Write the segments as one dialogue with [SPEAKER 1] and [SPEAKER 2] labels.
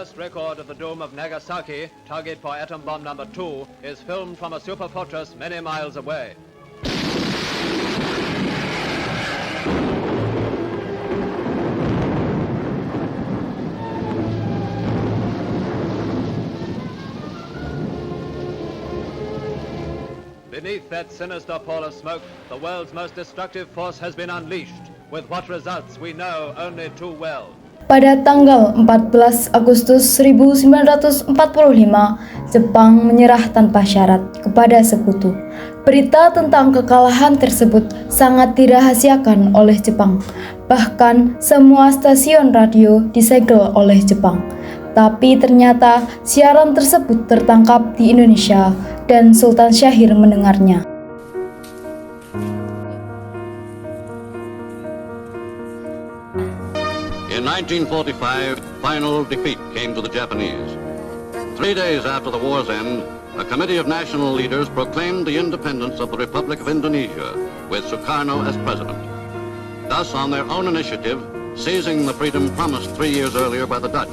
[SPEAKER 1] first record of the doom of Nagasaki, target for atom bomb number 2, is filmed from a super fortress many miles away. Beneath that sinister pall of smoke, the world's most destructive force has been unleashed. With what results we know only too well.
[SPEAKER 2] Pada tanggal 14 Agustus 1945, Jepang menyerah tanpa syarat kepada sekutu. Berita tentang kekalahan tersebut sangat dirahasiakan oleh Jepang. Bahkan semua stasiun radio disegel oleh Jepang. Tapi ternyata siaran tersebut tertangkap di Indonesia dan Sultan Syahrir mendengarnya.
[SPEAKER 3] In 1945, final defeat came to the Japanese. 3 days after the war's end, a committee of national leaders proclaimed the independence of the Republic of Indonesia, with Sukarno as president. Thus, on their own initiative, seizing the freedom promised 3 years earlier by the Dutch.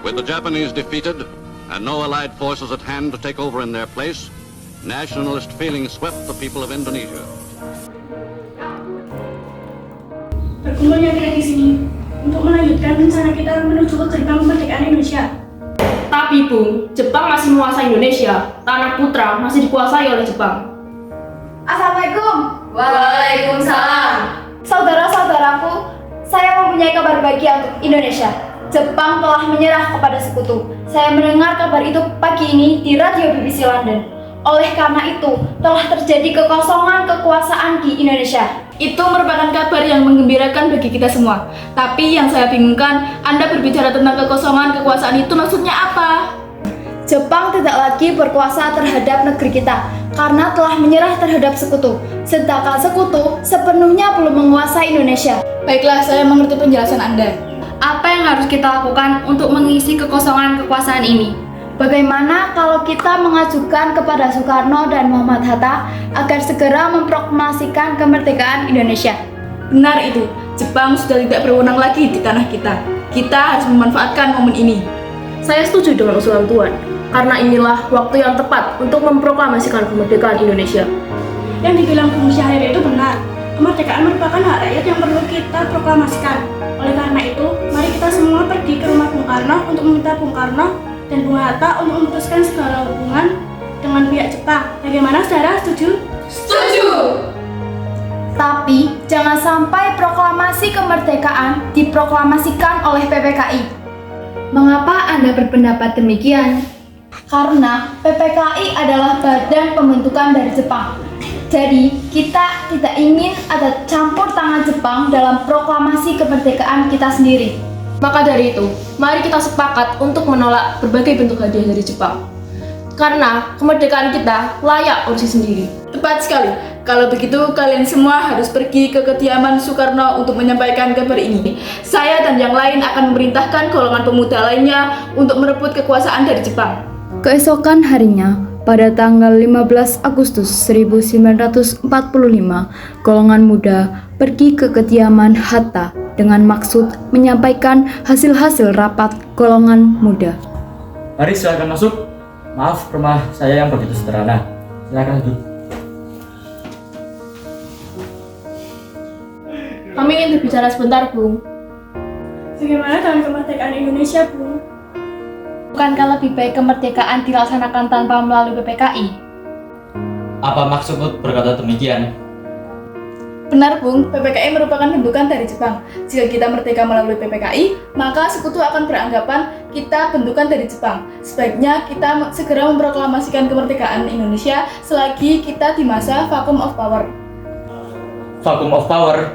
[SPEAKER 3] With the Japanese defeated and no allied forces at hand to take over in their place, nationalist feelings swept the people of Indonesia.
[SPEAKER 4] Berkumpulnya kita di sini untuk melanjutkan rencana kita menuju ke gerbang kemerdekaan Indonesia.
[SPEAKER 5] Tapi Bung, Jepang masih menguasai Indonesia. Tanah Putra masih dikuasai oleh Jepang.
[SPEAKER 2] Assalamualaikum. Waalaikumsalam. Saudara-saudaraku, saya mempunyai kabar bahagia untuk Indonesia. Jepang telah menyerah kepada sekutu. Saya mendengar kabar itu pagi ini di radio BBC London. Oleh karena itu, telah terjadi kekosongan kekuasaan di Indonesia.
[SPEAKER 5] Itu merupakan kabar yang menggembirakan bagi kita semua. Tapi yang saya bingungkan, Anda berbicara tentang kekosongan kekuasaan itu maksudnya apa?
[SPEAKER 2] Jepang tidak lagi berkuasa terhadap negeri kita karena telah menyerah terhadap sekutu. Sedangkan sekutu sepenuhnya belum menguasai Indonesia.
[SPEAKER 5] Baiklah, saya mengerti penjelasan Anda. Apa yang harus kita lakukan untuk mengisi kekosongan kekuasaan ini?
[SPEAKER 2] Bagaimana kalau kita mengajukan kepada Soekarno dan Muhammad Hatta agar segera memproklamasikan kemerdekaan Indonesia?
[SPEAKER 5] Benar itu, Jepang sudah tidak berwenang lagi di tanah kita. Kita harus memanfaatkan momen ini.
[SPEAKER 6] Saya setuju dengan usulan Tuan, karena inilah waktu yang tepat untuk memproklamasikan kemerdekaan Indonesia.
[SPEAKER 4] Yang dibilang Bung Syahrir itu benar. Kemerdekaan merupakan hak rakyat yang perlu kita proklamasikan. Oleh karena itu, mari kita semua pergi ke rumah Bung Karno untuk meminta Bung Karno dan Bung Hatta untuk memutuskan segala hubungan dengan pihak Jepang. Bagaimana, saudara? Setuju?
[SPEAKER 5] Setuju!
[SPEAKER 2] Tapi jangan sampai proklamasi kemerdekaan diproklamasikan oleh PPKI. Mengapa Anda berpendapat demikian? Karena PPKI adalah badan pembentukan dari Jepang. Jadi, kita tidak ingin ada campur tangan Jepang dalam proklamasi kemerdekaan kita sendiri.
[SPEAKER 6] Maka dari itu, mari kita sepakat untuk menolak berbagai bentuk hadiah dari Jepang. Karena kemerdekaan kita layak urus sendiri.
[SPEAKER 5] Tepat sekali. Kalau begitu, kalian semua harus pergi ke kediaman Soekarno untuk menyampaikan kabar ini. Saya dan yang lain akan memerintahkan golongan pemuda lainnya untuk merebut kekuasaan dari Jepang.
[SPEAKER 2] Keesokan harinya, pada tanggal 15 Agustus 1945, golongan muda pergi ke kediaman Hatta dengan maksud menyampaikan hasil-hasil rapat golongan muda.
[SPEAKER 7] Mari silakan masuk. Maaf, rumah saya yang begitu sederhana. Silakan duduk.
[SPEAKER 6] Kami ingin berbicara sebentar, Bung.
[SPEAKER 4] Bagaimana dengan kemerdekaan Indonesia, Bung?
[SPEAKER 2] Bukankah lebih baik kemerdekaan dilaksanakan tanpa melalui PPKI?
[SPEAKER 7] Apa maksudmu berkata demikian?
[SPEAKER 5] Benar, Bung. PPKI merupakan bentukan dari Jepang. Jika kita merdeka melalui PPKI, maka sekutu akan beranggapan kita bentukan dari Jepang. Sebaiknya kita segera memproklamasikan kemerdekaan Indonesia selagi kita di masa vacuum of power.
[SPEAKER 7] Vacuum of power?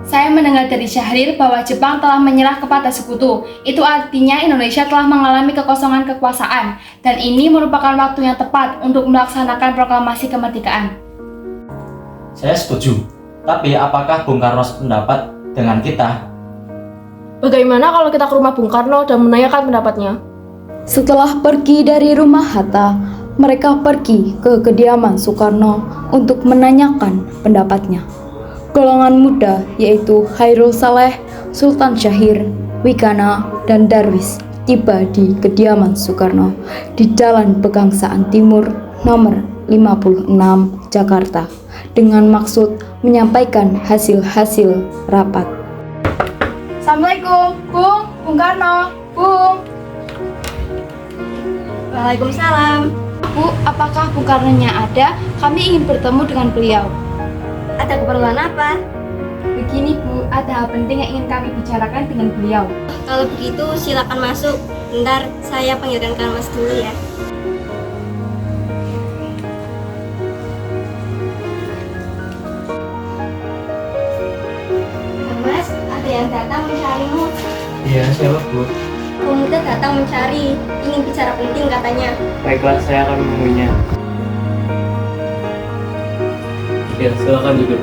[SPEAKER 2] Saya mendengar dari Syahrir bahwa Jepang telah menyerah kepada sekutu. Itu artinya Indonesia telah mengalami kekosongan kekuasaan. Dan ini merupakan waktu yang tepat untuk melaksanakan proklamasi kemerdekaan.
[SPEAKER 7] Saya setuju. Tapi apakah Bung Karno sependapat dengan kita?
[SPEAKER 6] Bagaimana kalau kita ke rumah Bung Karno dan menanyakan pendapatnya?
[SPEAKER 2] Setelah pergi dari rumah Hatta, mereka pergi ke kediaman Soekarno untuk menanyakan pendapatnya. Golongan muda yaitu Khairul Saleh, Sultan Syahrir, Wigana, dan Darwis tiba di kediaman Soekarno di Jalan Pegangsaan Timur nomor 56 Jakarta dengan maksud menyampaikan hasil-hasil rapat.
[SPEAKER 5] Assalamualaikum, Bung Karno, Bung.
[SPEAKER 4] Waalaikumsalam.
[SPEAKER 2] Bu, apakah Bung Karnonya ada? Kami ingin bertemu dengan beliau.
[SPEAKER 4] Ada keperluan apa?
[SPEAKER 2] Begini Bu, ada hal penting yang ingin kami bicarakan dengan beliau.
[SPEAKER 4] Kalau begitu silakan masuk. Bentar, saya panggilkan Kang Mas dulu ya. Kang Mas, ada yang datang mencarimu.
[SPEAKER 8] Iya, siapa Bu?
[SPEAKER 4] Pemuda datang mencari, ingin bicara penting katanya.
[SPEAKER 8] Baiklah, saya akan menemuinya. Ya, silakan duduk.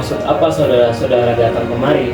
[SPEAKER 8] Maksud apa saudara-saudara datang kemari?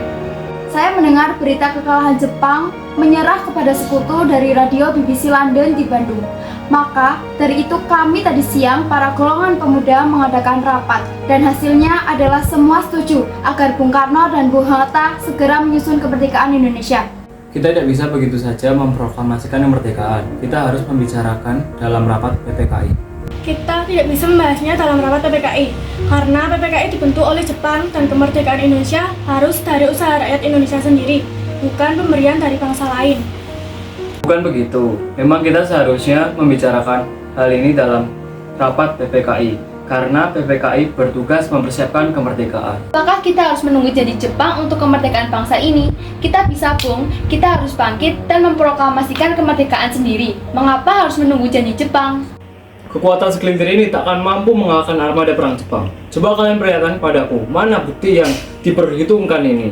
[SPEAKER 2] Saya mendengar berita kekalahan Jepang menyerah kepada sekutu dari radio BBC London di Bandung. Maka dari itu kami tadi siang para golongan pemuda mengadakan rapat dan hasilnya adalah semua setuju agar Bung Karno dan Bung Hatta segera menyusun kemerdekaan Indonesia.
[SPEAKER 8] Kita tidak bisa begitu saja memproklamasikan kemerdekaan. Kita harus membicarakan dalam rapat PPKI.
[SPEAKER 4] Kita tidak bisa membahasnya dalam rapat PPKI karena PPKI dibentuk oleh Jepang dan kemerdekaan Indonesia harus dari usaha rakyat Indonesia sendiri, bukan pemberian dari bangsa lain.
[SPEAKER 8] Bukan begitu. Memang kita seharusnya membicarakan hal ini dalam rapat PPKI karena PPKI bertugas mempersiapkan kemerdekaan.
[SPEAKER 2] Apakah kita harus menunggu jadi Jepang untuk kemerdekaan bangsa ini? Kita bisa, Bung. Kita harus bangkit dan memproklamasikan kemerdekaan sendiri. Mengapa harus menunggu janji Jepang?
[SPEAKER 8] Kekuatan segelintir ini takkan mampu mengalahkan armada perang Jepang. Coba kalian perlihatkan padaku, mana bukti yang diperhitungkan ini?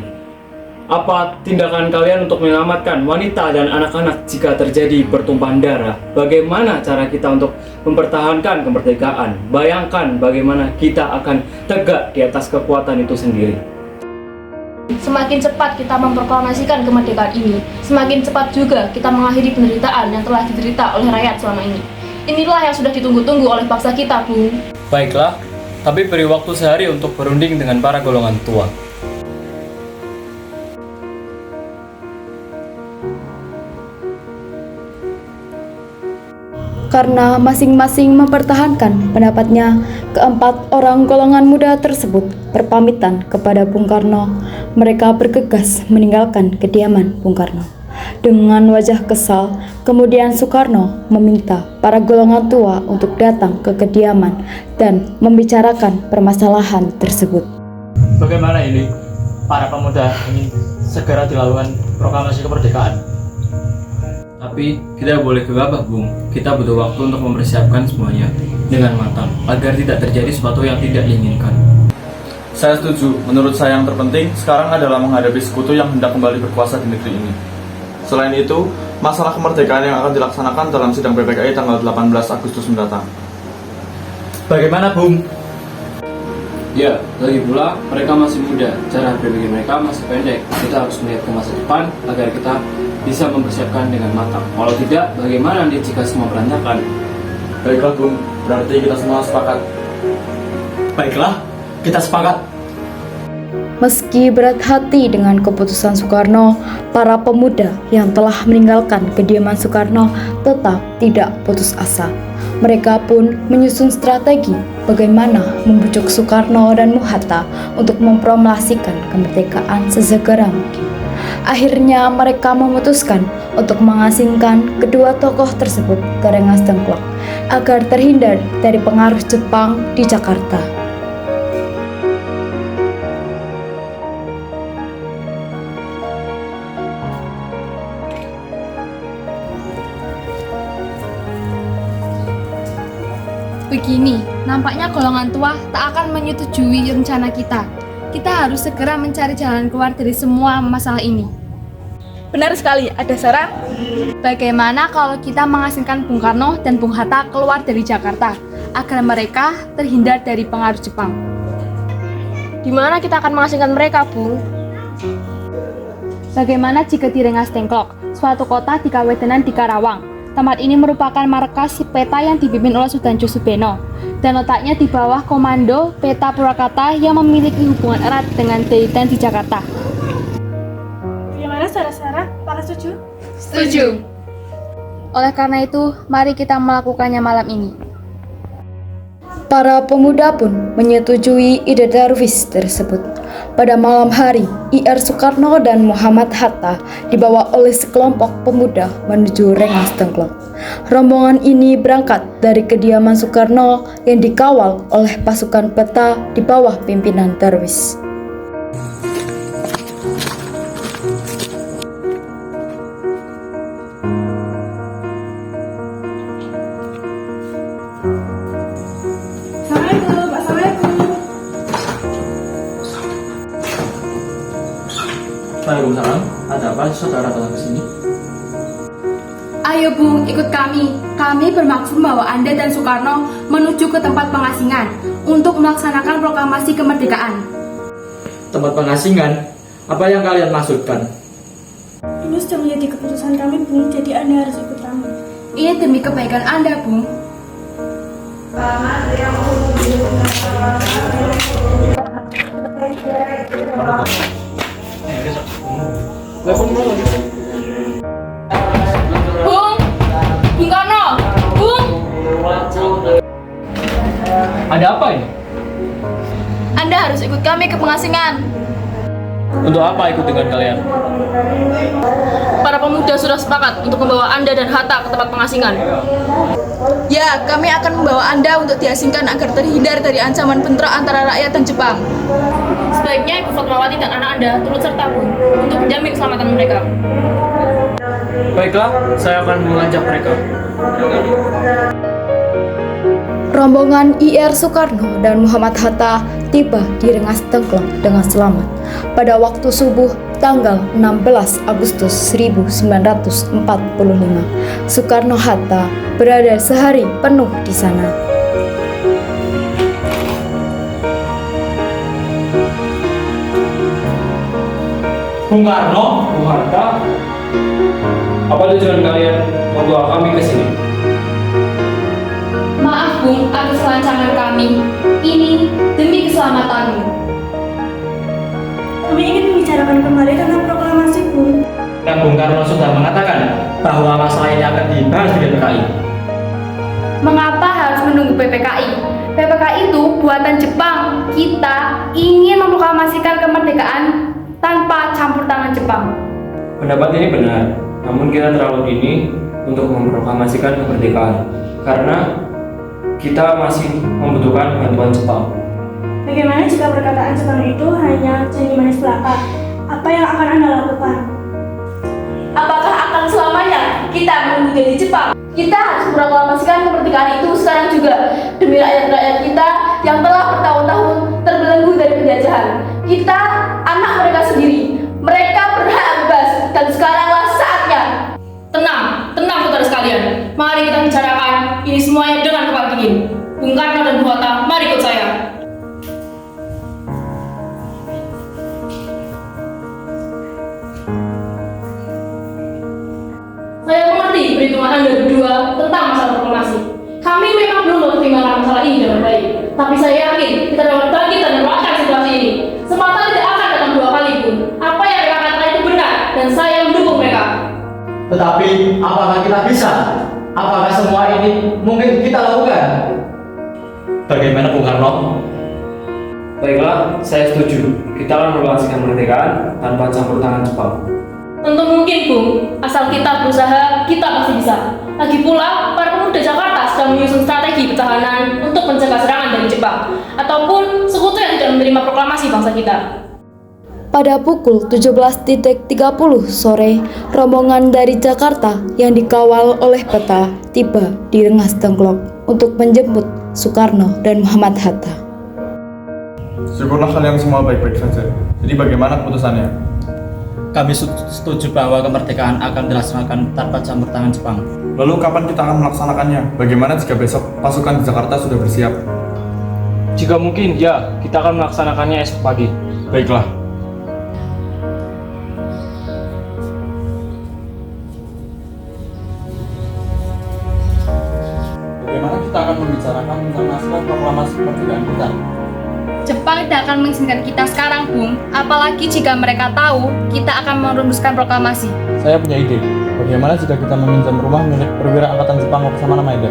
[SPEAKER 8] Apa tindakan kalian untuk menyelamatkan wanita dan anak-anak jika terjadi pertumpahan darah? Bagaimana cara kita untuk mempertahankan kemerdekaan? Bayangkan bagaimana kita akan tegak di atas kekuatan itu sendiri.
[SPEAKER 6] Semakin cepat kita memproklamasikan kemerdekaan ini, semakin cepat juga kita mengakhiri penderitaan yang telah diderita oleh rakyat selama ini. Inilah yang sudah ditunggu-tunggu oleh bangsa kita, Bung.
[SPEAKER 8] Baiklah, tapi beri waktu sehari untuk berunding dengan para golongan tua.
[SPEAKER 2] Karena masing-masing mempertahankan pendapatnya, keempat orang golongan muda tersebut berpamitan kepada Bung Karno. Mereka bergegas meninggalkan kediaman Bung Karno. Dengan wajah kesal, kemudian Soekarno meminta para golongan tua untuk datang ke kediaman dan membicarakan permasalahan tersebut.
[SPEAKER 7] Bagaimana ini? Para pemuda ingin segera dilakukan proklamasi kemerdekaan.
[SPEAKER 8] Tapi kita boleh gegabah, Bung. Kita butuh waktu untuk mempersiapkan semuanya dengan matang agar tidak terjadi sesuatu yang tidak diinginkan.
[SPEAKER 9] Saya setuju. Menurut saya yang terpenting sekarang adalah menghadapi sekutu yang hendak kembali berkuasa di negeri ini. Selain itu, masalah kemerdekaan yang akan dilaksanakan dalam sidang PPKI tanggal 18 Agustus mendatang.
[SPEAKER 7] Bagaimana, Bung?
[SPEAKER 8] Ya, lagi pula mereka masih muda, cara berpikir mereka masih pendek. Kita harus melihat ke masa depan agar kita bisa mempersiapkan dengan matang. Kalau tidak, bagaimana nanti jika semua berantakan?
[SPEAKER 9] Baiklah, Bung. Berarti kita semua sepakat.
[SPEAKER 7] Baiklah, kita sepakat.
[SPEAKER 2] Meski berat hati dengan keputusan Soekarno, para pemuda yang telah meninggalkan kediaman Soekarno tetap tidak putus asa. Mereka pun menyusun strategi bagaimana membujuk Soekarno dan Hatta untuk memproklamasikan kemerdekaan sesegera mungkin. Akhirnya mereka memutuskan untuk mengasingkan kedua tokoh tersebut ke Rengas Dengklok agar terhindar dari pengaruh Jepang di Jakarta.
[SPEAKER 5] Begini, nampaknya golongan tua tak akan menyetujui rencana kita. Kita harus segera mencari jalan keluar dari semua masalah ini.
[SPEAKER 4] Benar sekali, ada saran?
[SPEAKER 5] Bagaimana kalau kita mengasingkan Bung Karno dan Bung Hatta keluar dari Jakarta agar mereka terhindar dari pengaruh Jepang?
[SPEAKER 6] Di mana kita akan mengasingkan mereka, Bung?
[SPEAKER 5] Bagaimana jika di Rengas Dengklok, suatu kota di Kawedanan di Karawang? Tempat ini merupakan markas peta yang dipimpin oleh Sudanjo Subeno dan letaknya di bawah komando Peta Purwakarta yang memiliki hubungan erat dengan jahitan di Jakarta.
[SPEAKER 4] Bagaimana saudara-saudara? Apakah setuju?
[SPEAKER 5] Setuju.
[SPEAKER 6] Oleh karena itu, mari kita melakukannya malam ini.
[SPEAKER 2] Para pemuda pun menyetujui ide Darwis tersebut. Pada malam hari, IR Soekarno dan Muhammad Hatta dibawa oleh sekelompok pemuda menuju Rengas Dengklok. Rombongan ini berangkat dari kediaman Soekarno yang dikawal oleh pasukan peta di bawah pimpinan Darwis.
[SPEAKER 4] Assalamualaikum. Assalamualaikum.
[SPEAKER 7] Waalaikumsalam. Ada apa saudara datang ke sini?
[SPEAKER 5] Ayo Bung, ikut kami. Kami bermaksud membawa Anda dan Soekarno menuju ke tempat pengasingan untuk melaksanakan proklamasi kemerdekaan.
[SPEAKER 7] Tempat pengasingan? Apa yang kalian maksudkan?
[SPEAKER 4] Ini sudah menjadi keputusan kami, Bung. Jadi Anda harus ikut kami.
[SPEAKER 5] Ini demi kebaikan Anda, Bung.
[SPEAKER 6] Bung! Bung Karno! Bung!
[SPEAKER 8] Ada apa ini?
[SPEAKER 5] Anda harus ikut kami ke pengasingan.
[SPEAKER 8] Untuk apa ikut dengan kalian?
[SPEAKER 6] Para pemuda sudah sepakat untuk membawa Anda dan Hatta ke tempat pengasingan.
[SPEAKER 5] Ya, kami akan membawa Anda untuk diasingkan agar terhindar dari ancaman bentrok antara rakyat dan Jepang.
[SPEAKER 6] Sebaiknya Ibu Fatmawati dan anak Anda turut serta, Bung, untuk menjamin keselamatan mereka.
[SPEAKER 8] Baiklah, saya akan mengajak mereka.
[SPEAKER 2] Rombongan IR Soekarno dan Muhammad Hatta tiba di Rengas Dengklok dengan selamat pada waktu subuh tanggal 16 Agustus 1945. Soekarno-Hatta berada sehari penuh di sana.
[SPEAKER 8] Bung Karno, Bung Hatta, apa tujuan kalian membawa kami ke sini?
[SPEAKER 6] Maaf, Bung, atas rancangan kami. Ini demi keselamatanmu.
[SPEAKER 4] Kami ingin membicarakan kembali tentang proklamasi, Bung.
[SPEAKER 7] Dan Bung Karno sudah mengatakan bahwa masalah ini akan dibahas di PPKI.
[SPEAKER 5] Mengapa harus menunggu PPKI? PPKI itu buatan Jepang. Kita ingin memproklamasikan kemerdekaan tanpa campur tangan Jepang.
[SPEAKER 8] Pendapat ini benar, namun kita terlalu dini untuk memproklamasikan kemerdekaan karena kita masih membutuhkan bantuan Jepang.
[SPEAKER 4] Bagaimana jika perkataan Jepang itu hanya janji manis belaka? Apa yang akan Anda lakukan?
[SPEAKER 6] Apakah akan selamanya kita menunggu jadi Jepang? Kita harus memproklamasikan kemerdekaan itu sekarang juga demi rakyat-rakyat kita yang telah bertahun-tahun terbelenggu dari penjajahan. Kita anak mereka sendiri. Mereka berhak bebas dan sekaranglah saatnya. Tenang, tenang saudara sekalian. Mari kita bicarakan ini semuanya dengan kepala dingin. Bung Karno dan Bu Hatta, mari ikut saya. Saya mengerti perhitungan Anda berdua tentang masalah proklamasi. Kami memang belum mempertimbangkan masalah ini dengan baik. Tapi saya yakin kita dapat bangkit dan melakukan situasi ini. Semata tidak akan datang dua kali pun. Apa yang mereka katakan itu benar dan saya mendukung mereka.
[SPEAKER 7] Tetapi apakah kita bisa? Apakah semua ini mungkin kita lakukan? Bagaimana Bung Karno?
[SPEAKER 8] Baiklah, saya setuju. Kita akan memproklamasikan kemerdekaan tanpa campur tangan Jepang.
[SPEAKER 6] Tentu mungkin, Bung. Asal kita berusaha, kita pasti bisa. Lagi pula, para pemuda Jakarta sedang menyusun strategi pertahanan untuk mencegah serangan dari Jepang ataupun sekutu yang tidak menerima proklamasi bangsa kita.
[SPEAKER 2] Pada pukul 17.30 sore, rombongan dari Jakarta yang dikawal oleh peta tiba di Rengas Dengklok untuk menjemput Soekarno dan Muhammad Hatta.
[SPEAKER 9] Syukurlah kalian semua baik-baik saja. Jadi bagaimana keputusannya?
[SPEAKER 7] Kami setuju bahwa kemerdekaan akan dilaksanakan tanpa campur tangan Jepang.
[SPEAKER 9] Lalu kapan kita akan melaksanakannya? Bagaimana jika besok pasukan di Jakarta sudah bersiap?
[SPEAKER 8] Jika mungkin, ya, kita akan melaksanakannya esok pagi.
[SPEAKER 9] Baiklah.
[SPEAKER 7] Bagaimana kita akan membicarakan tentang naskah proklamasi kemerdekaan kita?
[SPEAKER 5] Jepang tidak akan
[SPEAKER 10] mengizinkan kita sekarang, Bung. Apalagi jika mereka tahu kita akan merumuskan proklamasi.
[SPEAKER 9] Saya punya ide. Bagaimana jika kita meminjam rumah milik perwira angkatan Jepang Laksamana Maeda?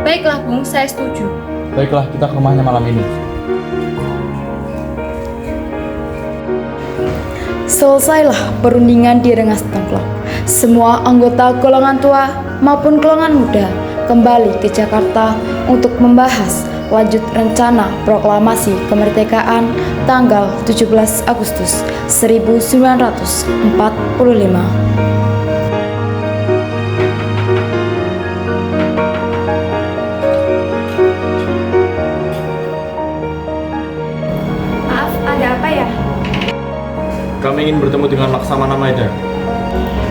[SPEAKER 10] Baiklah, Bung, saya setuju.
[SPEAKER 9] Baiklah, kita ke rumahnya malam ini.
[SPEAKER 2] Selesailah perundingan di Rengas Dengklok. Semua anggota golongan tua maupun golongan muda kembali ke Jakarta untuk membahas lanjut rencana proklamasi kemerdekaan tanggal 17 Agustus 1945.
[SPEAKER 10] Maaf, ada apa ya?
[SPEAKER 9] Kami ingin bertemu dengan Laksamana Maeda.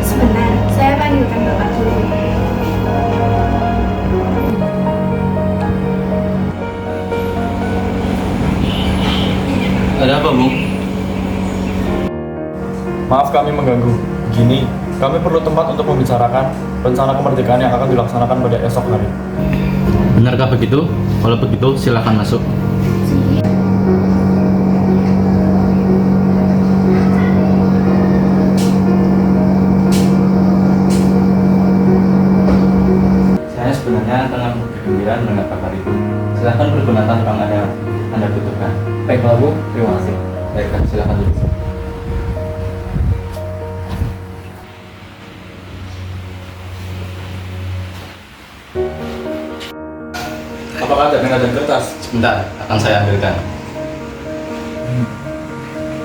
[SPEAKER 10] Sebentar, saya panggilkan Bapak dulu.
[SPEAKER 7] Ada apa, Bung?
[SPEAKER 9] Maaf kami mengganggu. Begini, kami perlu tempat untuk membicarakan rencana kemerdekaan yang akan dilaksanakan pada esok hari.
[SPEAKER 7] Benarkah begitu? Kalau begitu, silakan masuk. Saya sebenarnya tengah bergembira mendengar kabar itu. Silakan pergunakan ruang ada Anda butuhkan.
[SPEAKER 8] Baiklah, Bu. Terima kasih.
[SPEAKER 7] Baiklah, silakan duduk.
[SPEAKER 9] Apakah ada pena dan kertas?
[SPEAKER 7] Sebentar, akan saya ambilkan.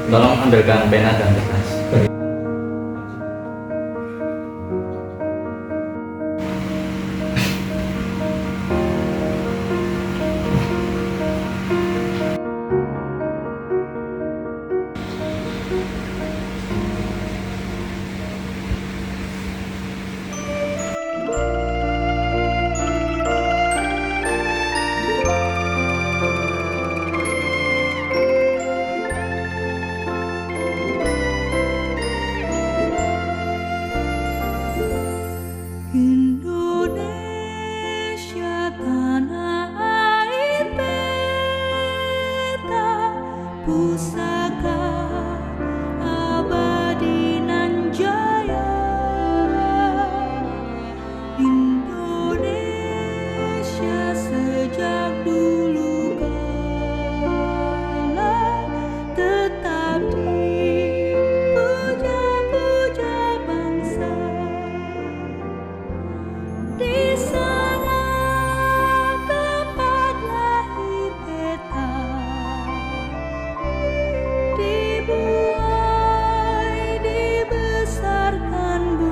[SPEAKER 7] Tolong ambilkan pena dan kertas.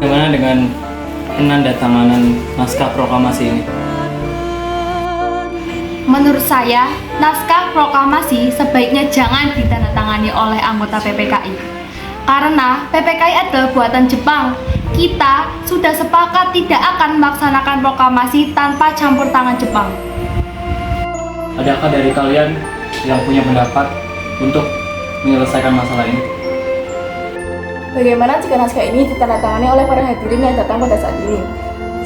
[SPEAKER 8] Bagaimana dengan penandatanganan naskah proklamasi ini?
[SPEAKER 10] Menurut saya, naskah proklamasi sebaiknya jangan ditandatangani oleh anggota PPKI. Karena PPKI adalah buatan Jepang. Kita sudah sepakat tidak akan melaksanakan proklamasi tanpa campur tangan Jepang.
[SPEAKER 8] Adakah dari kalian yang punya pendapat untuk menyelesaikan masalah ini?
[SPEAKER 5] Bagaimana jika naskah ini ditandatangani oleh para hadirin yang datang pada saat ini?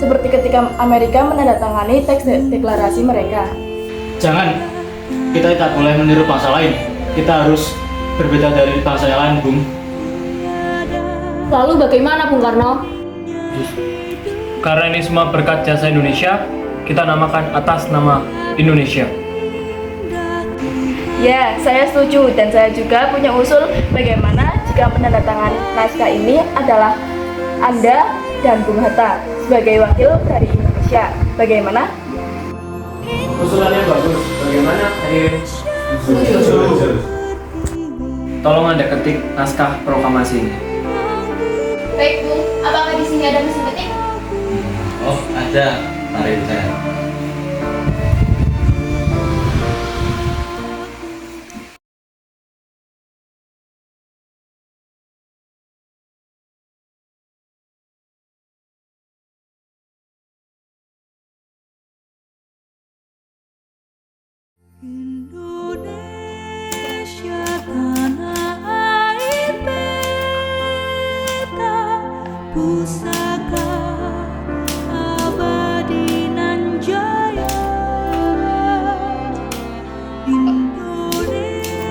[SPEAKER 5] Seperti ketika Amerika menandatangani teks deklarasi mereka.
[SPEAKER 8] Jangan, kita tidak boleh meniru bangsa lain. Kita harus berbeda dari bangsa yang lain, Bung.
[SPEAKER 6] Lalu bagaimana, Bung Karno?
[SPEAKER 8] Karena ini semua berkat jasa Indonesia, kita namakan atas nama Indonesia.
[SPEAKER 5] Ya, saya setuju dan saya juga punya usul bagaimana jika menandatangani naskah ini adalah Anda dan Bung Hatta sebagai wakil dari Indonesia. Bagaimana?
[SPEAKER 8] Usulannya bagus. Bagaimana? Tolong Anda ketik naskah proklamasi ini.
[SPEAKER 10] Baik, Bung. Apakah di sini ada mesin ketik?
[SPEAKER 7] Oh, ada. Mari saya.
[SPEAKER 11] Indonesia tanah air beta pusaka abadi nan jaya. Indonesia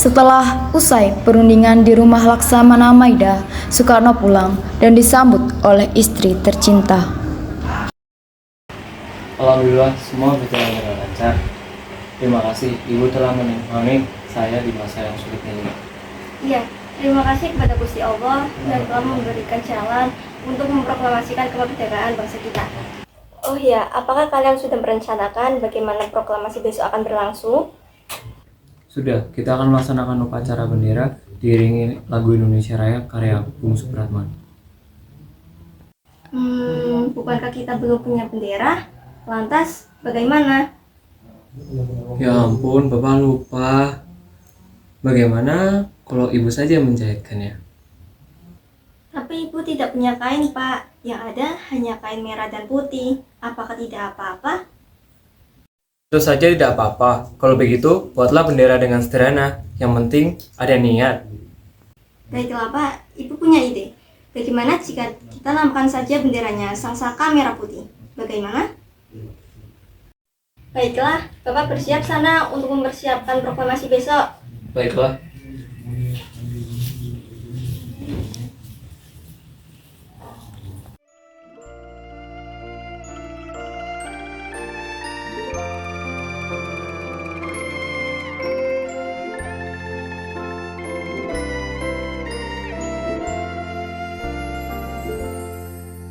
[SPEAKER 2] Setelah usai perundingan di rumah Laksamana Maida, Soekarno pulang dan disambut oleh istri tercinta.
[SPEAKER 8] Alhamdulillah semua berjalan dengan lancar. Terima kasih Ibu telah menemani saya di masa yang sulit ini.
[SPEAKER 10] Iya, terima kasih kepada Gusti Allah yang telah memberikan jalan untuk memproklamasikan kemerdekaan bangsa kita. Oh iya, apakah kalian sudah merencanakan bagaimana proklamasi besok akan berlangsung?
[SPEAKER 8] Sudah, kita akan melaksanakan upacara bendera diiringi lagu Indonesia Raya karya Bung Supratman.
[SPEAKER 10] Bukankah kita belum punya bendera? Lantas, bagaimana?
[SPEAKER 8] Ya ampun, Bapak lupa. Bagaimana kalau Ibu saja menjahitkannya?
[SPEAKER 10] Tapi Ibu tidak punya kain, Pak. Yang ada hanya kain merah dan putih. Apakah tidak apa-apa?
[SPEAKER 8] Tentu saja tidak apa-apa. Kalau begitu, buatlah bendera dengan sederhana. Yang penting ada niat.
[SPEAKER 10] Baiklah, Pak. Ibu punya ide. Bagaimana jika kita namakan saja benderanya Sang Saka Merah Putih? Bagaimana? Baiklah, Bapak bersiap sana untuk mempersiapkan proklamasi besok.
[SPEAKER 8] Baiklah.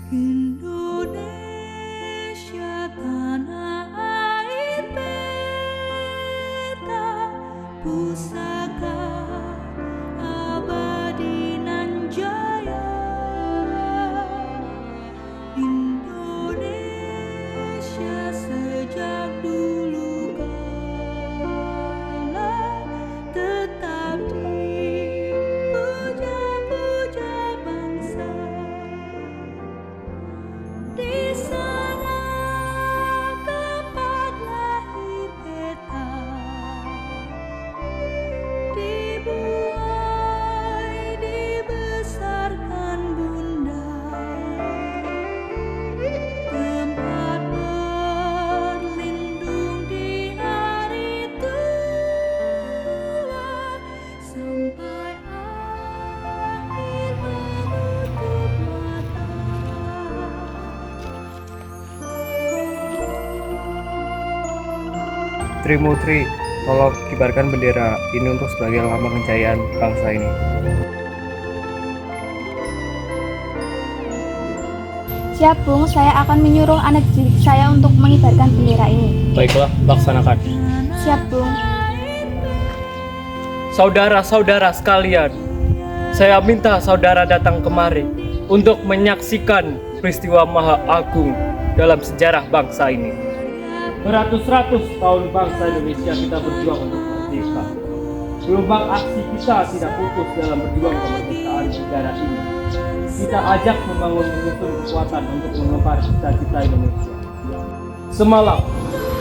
[SPEAKER 11] Indonesia tanah air beta pusaka abadi nan jaya. Indonesia sejak dulu kala tetap dipuja-puja bangsa. Di sana tempat lahir beta, dibuai dibesarkan bunda, tempat berlindung di hari tua sampai akhir menutup mata.
[SPEAKER 8] Trimutri, tolong kibarkan bendera ini untuk sebagai lambang kejayaan bangsa ini.
[SPEAKER 4] Siap, Bung. Saya akan menyuruh anak didik saya untuk mengibarkan bendera ini.
[SPEAKER 8] Baiklah, laksanakan.
[SPEAKER 4] Siap, Bung.
[SPEAKER 8] Saudara-saudara sekalian, saya minta saudara datang kemari untuk menyaksikan peristiwa maha agung dalam sejarah bangsa ini. Beratus-ratus tahun bangsa Indonesia kita berjuang untuk merdeka. Gelombang aksi kita tidak putus dalam berjuang kemerdekaan negara ini. Kita ajak membangun menyusun kekuatan untuk mengembar cita-cita Indonesia. Semalam,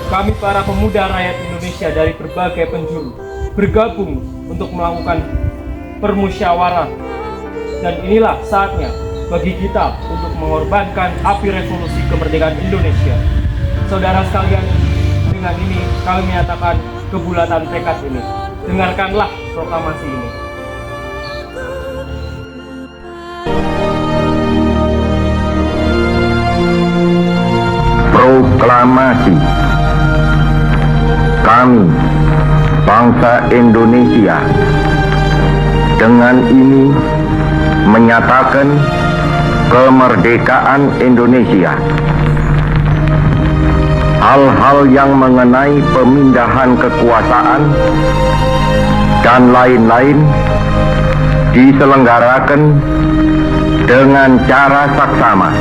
[SPEAKER 8] kami para pemuda rakyat Indonesia dari berbagai penjuru bergabung untuk melakukan permusyawarah. Dan inilah saatnya bagi kita untuk mengorbankan api revolusi kemerdekaan Indonesia. Saudara sekalian, dengan ini kami menyatakan kebulatan tekad ini. Dengarkanlah proklamasi ini.
[SPEAKER 12] Proklamasi. Kami, bangsa Indonesia, dengan ini menyatakan kemerdekaan Indonesia. Hal-hal yang mengenai pemindahan kekuasaan dan lain-lain diselenggarakan dengan cara saksama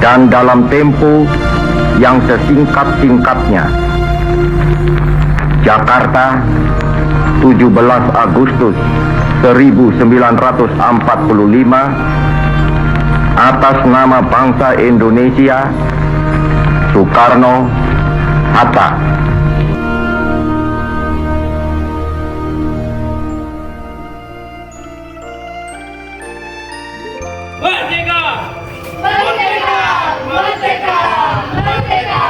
[SPEAKER 12] dan dalam tempo yang sesingkat-singkatnya. Jakarta, 17 Agustus 1945, atas nama bangsa Indonesia, Soekarno Hatta.
[SPEAKER 8] Merdeka!
[SPEAKER 6] Merdeka! Merdeka! Merdeka!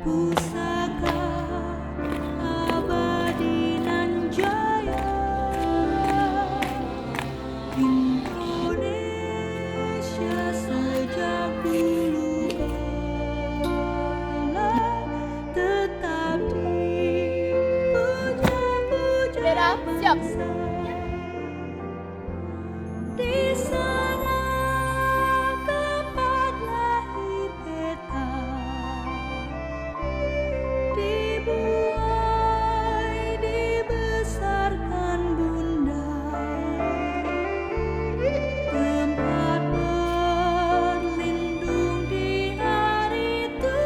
[SPEAKER 11] pusaka abadi nan jaya. Indonesia sejak dulu Allah tetap dipuja-puja.
[SPEAKER 5] Siap.
[SPEAKER 11] Di sana tempat lahir beta, dibuai dibesarkan bunda, tempat berlindung di hari tua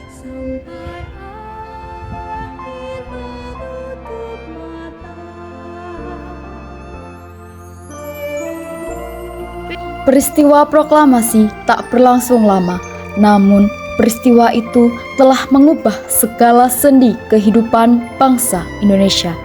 [SPEAKER 11] sampai akhir menutup mata.
[SPEAKER 2] Peristiwa proklamasi tak berlangsung lama, namun peristiwa itu telah mengubah segala sendi kehidupan bangsa Indonesia.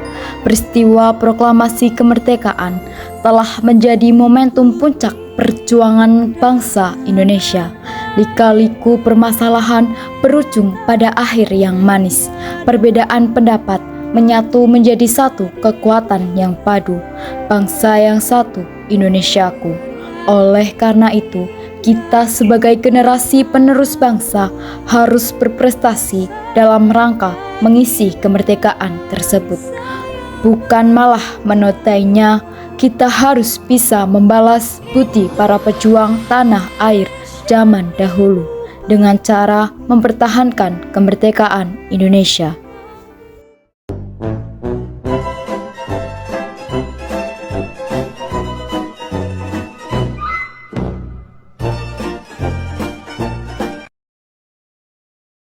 [SPEAKER 2] Peristiwa proklamasi kemerdekaan telah menjadi momentum puncak perjuangan bangsa Indonesia. Lika-liku permasalahan berujung pada akhir yang manis. Perbedaan pendapat menyatu menjadi satu kekuatan yang padu. Bangsa yang satu, Indonesiaku. Oleh karena itu, kita sebagai generasi penerus bangsa harus berprestasi dalam rangka mengisi kemerdekaan tersebut. Bukan malah menotainya, kita harus bisa membalas budi para pejuang tanah air zaman dahulu dengan cara mempertahankan kemerdekaan Indonesia.